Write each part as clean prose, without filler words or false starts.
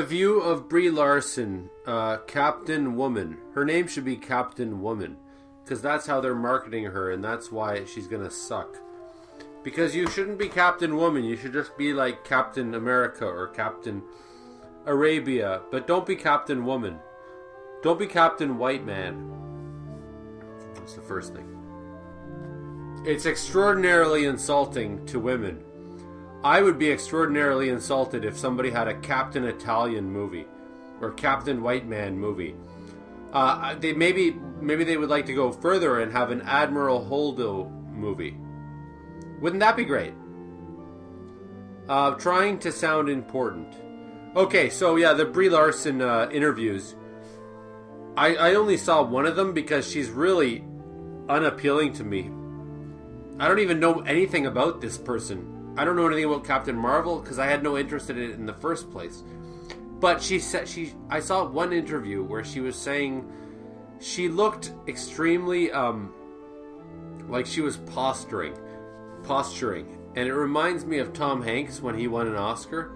the view of Brie Larson, Captain Woman. Her name should be Captain Woman, because that's how they're marketing her, and that's why she's gonna suck. Because you shouldn't be Captain Woman, you should just be like Captain America or Captain Arabia, but don't be Captain Woman. Don't be Captain White Man. That's the first thing. It's extraordinarily insulting to women. I would be extraordinarily insulted if somebody had a Captain Italian movie or Captain White Man movie. Maybe they would like to go further and have an Admiral Holdo movie. Wouldn't that be great? Trying to sound important. Okay, so yeah, the Brie Larson interviews. I only saw one of them because she's really unappealing to me. I don't even know anything about this person. I don't know anything about Captain Marvel because I had no interest in it in the first place. But I saw one interview where she was saying she looked extremely like she was posturing, and it reminds me of Tom Hanks when he won an Oscar.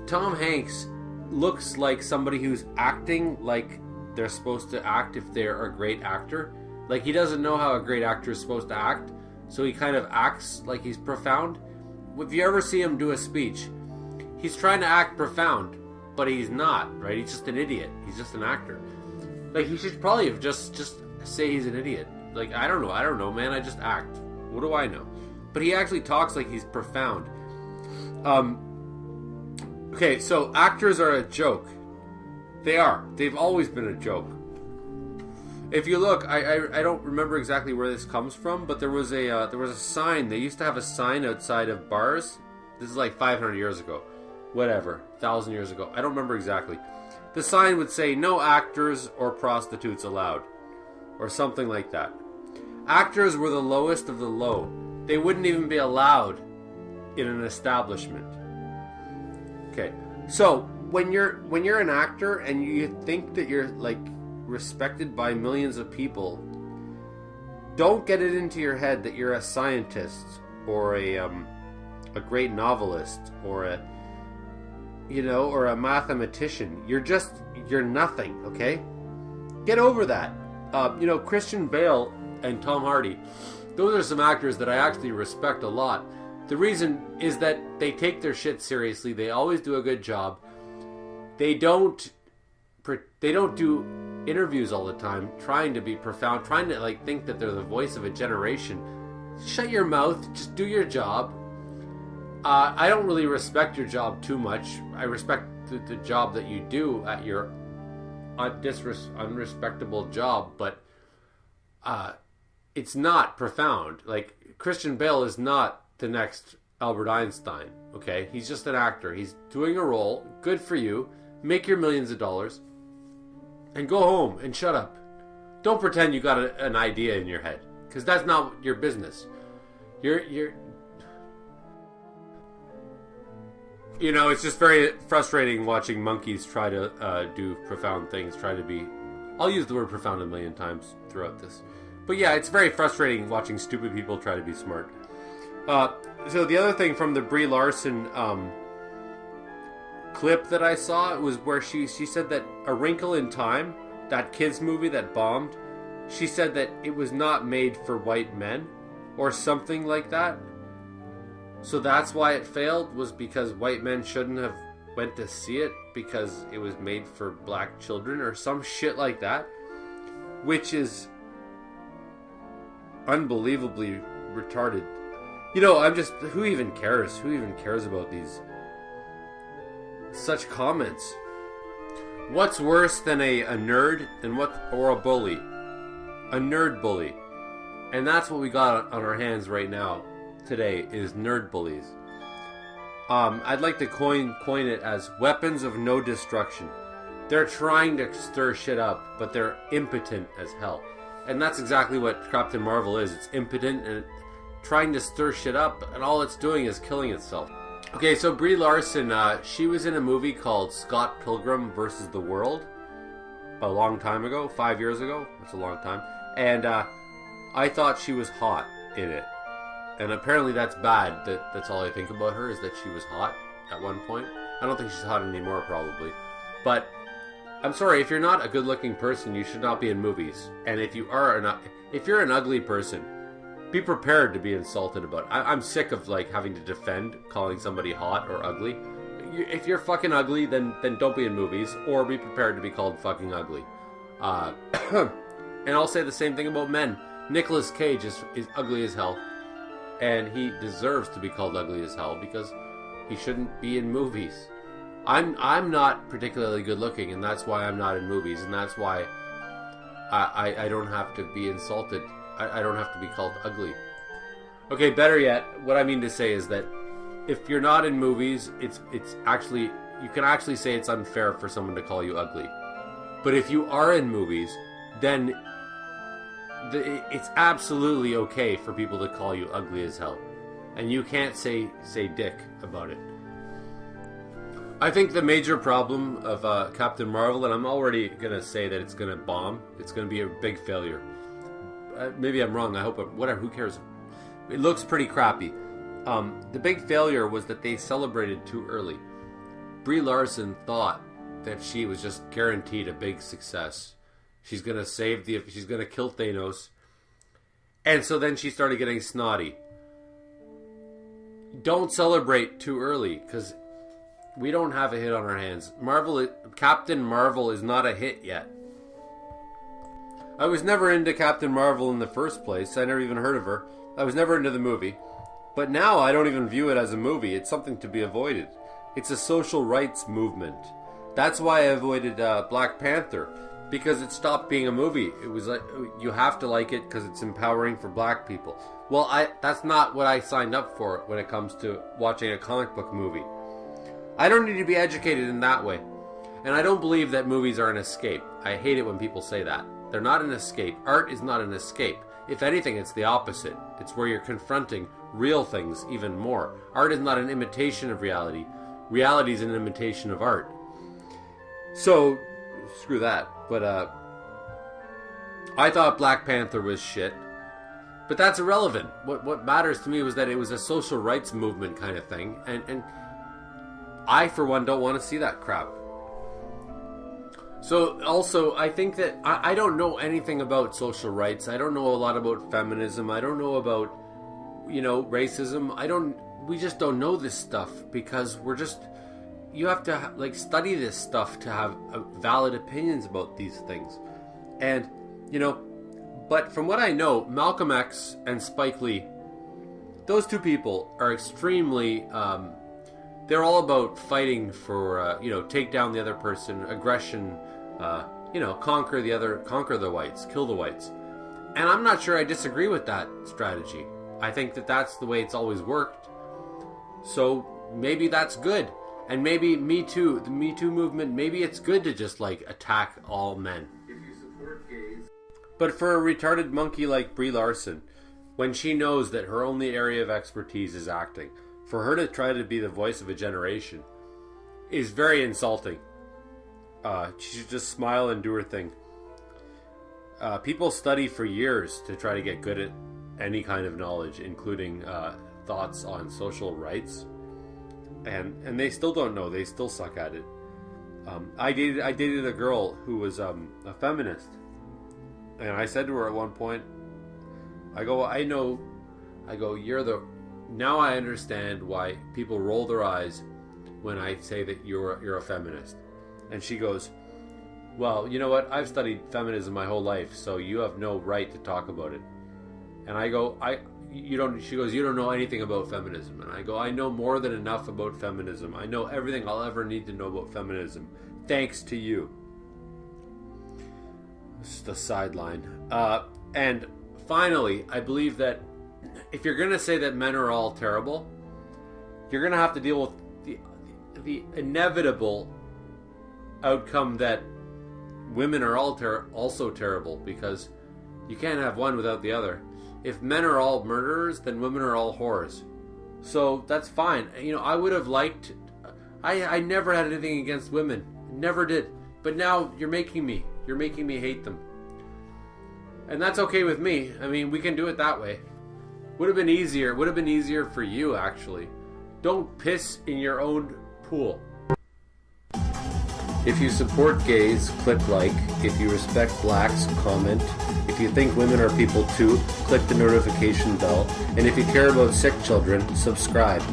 Tom Hanks looks like somebody who's acting like they're supposed to act if they're a great actor. Like he doesn't know how a great actor is supposed to act, so he kind of acts like he's profound. If you ever see him do a speech, he's trying to act profound, but he's not, right? He's just an idiot. He's just an actor. Like, he should probably have just say he's an idiot. Like, I don't know, man. I just act. What do I know? But he actually talks like he's profound. Okay, so actors are a joke. They are. They've always been a joke. If you look, I don't remember exactly where this comes from, but there was a sign. They used to have a sign outside of bars. This is like 500 years ago, whatever, 1,000 years ago. I don't remember exactly. The sign would say no actors or prostitutes allowed, or something like that. Actors were the lowest of the low. They wouldn't even be allowed in an establishment. Okay, so when you're an actor and you think that you're like respected by millions of people, don't get it into your head that you're a scientist or a great novelist or a mathematician. You're nothing, okay? Get over that. Christian Bale and Tom Hardy, those are some actors that I actually respect a lot. The reason is that they take their shit seriously. They always do a good job. They don't do interviews all the time trying to be profound, trying to like think that they're the voice of a generation. Shut your mouth, just do your job. I don't really respect your job too much. I respect the job that you do at your unrespectable job, but it's not profound. Like, Christian Bale is not the next Albert Einstein, okay? He's just an actor. He's doing a role. Good for you. Make your millions of dollars and go home and shut up. Don't pretend you got an idea in your head, because that's not your business. It's just very frustrating watching monkeys try to do profound things, try to be... I'll use the word profound a million times throughout this. But yeah, it's very frustrating watching stupid people try to be smart. So the other thing from the Brie Larson clip that I saw was where she said that A Wrinkle in Time, that kids movie that bombed, she said that it was not made for white men or something like that. So that's why it failed, was because white men shouldn't have went to see it because it was made for black children or some shit like that, which is unbelievably retarded. Who even cares? Who even cares about these such comments? What's worse than a nerd or a bully? A nerd bully. And that's what we got on our hands right now today, is nerd bullies. I'd like to coin it as weapons of no destruction. They're trying to stir shit up, but they're impotent as hell. And that's exactly what Captain Marvel is. It's impotent and trying to stir shit up, and all it's doing is killing itself. Okay, so Brie Larson, she was in a movie called Scott Pilgrim vs. the World a long time ago, 5 years ago. That's a long time. And I thought she was hot in it. And apparently that's bad. That's all I think about her, is that she was hot at one point. I don't think she's hot anymore, probably. But I'm sorry, if you're not a good-looking person, you should not be in movies. And if you're an ugly person, be prepared to be insulted about it. I'm sick of like having to defend calling somebody hot or ugly. If you're fucking ugly, then don't be in movies, or be prepared to be called fucking ugly. And I'll say the same thing about men. Nicolas Cage is ugly as hell, and he deserves to be called ugly as hell because he shouldn't be in movies. I'm not particularly good looking, and that's why I'm not in movies, and that's why I don't have to be insulted. I don't have to be called ugly. Okay, better yet, what I mean to say is that if you're not in movies, it's actually, you can actually say it's unfair for someone to call you ugly. But if you are in movies, then it's absolutely okay for people to call you ugly as hell. And you can't say dick about it. I think the major problem of Captain Marvel, and I'm already going to say that it's going to bomb, it's going to be a big failure. Maybe I'm wrong, I hope, whatever, who cares? It looks pretty crappy. The big failure was that they celebrated too early. BRIE LARSON thought that she was just guaranteed a big success. She's going to she's going to kill Thanos. And so then she started getting snotty. Don't celebrate too early, because we don't have a hit on our hands. Captain Marvel is not a hit yet. I was never into Captain Marvel in the first place. I never even heard of her. I was never into the movie. But now I don't even view it as a movie. It's something to be avoided. It's a social rights movement. That's why I avoided Black Panther, because it stopped being a movie. It was like, you have to like it because it's empowering for black people. Well, that's not what I signed up for when it comes to watching a comic book movie. I don't need to be educated in that way. And I don't believe that movies are an escape. I hate it when people say that. They're not an escape. Art is not an escape. If anything, it's the opposite. It's where you're confronting real things even more. Art is not an imitation of reality. Reality is an imitation of art. So, screw that. But, I thought Black Panther was shit. But that's irrelevant. What matters to me was that it was a social rights movement kind of thing. And I, for one, don't want to see that crap. So, also, I think that I don't know anything about social rights. I don't know a lot about feminism. I don't know about, racism. We just don't know this stuff because you have to, study this stuff to have valid opinions about these things. And, but from what I know, Malcolm X and Spike Lee, those two people are extremely, they're all about fighting for, take down the other person, aggression, conquer the whites, kill the whites. And I'm not sure I disagree with that strategy. I think that that's the way it's always worked. So maybe that's good. And maybe the Me Too movement, maybe it's good to just attack all men. If you support gays. But for a retarded monkey like BRIE LARSON, when she knows that her only area of expertise is acting, for her to try to be the voice of a generation is very insulting. She should just smile and do her thing. People study for years to try to get good at any kind of knowledge, including thoughts on social rights. And they still don't know. They still suck at it. I dated a girl who was a feminist. And I said to her at one point, now I understand why people roll their eyes when I say that you're a feminist. And she goes, well, you know what? I've studied feminism my whole life, so you have no right to talk about it. And I go, she goes, you don't know anything about feminism. And I go, I know more than enough about feminism. I know everything I'll ever need to know about feminism. Thanks to you. Just a sideline. And finally, I believe that if you're going to say that men are all terrible, you're going to have to deal with the inevitable outcome that women are also terrible, because you can't have one without the other. If men are all murderers, then women are all whores. So that's fine. I would have liked... I never had anything against women. Never did. But now you're making me hate them. And that's okay with me. I mean, we can do it that way. Would have been easier for you, actually. Don't piss in your own pool. If you support gays, click like. If you respect blacks, comment. If you think women are people too, click the notification bell. And if you care about sick children, subscribe.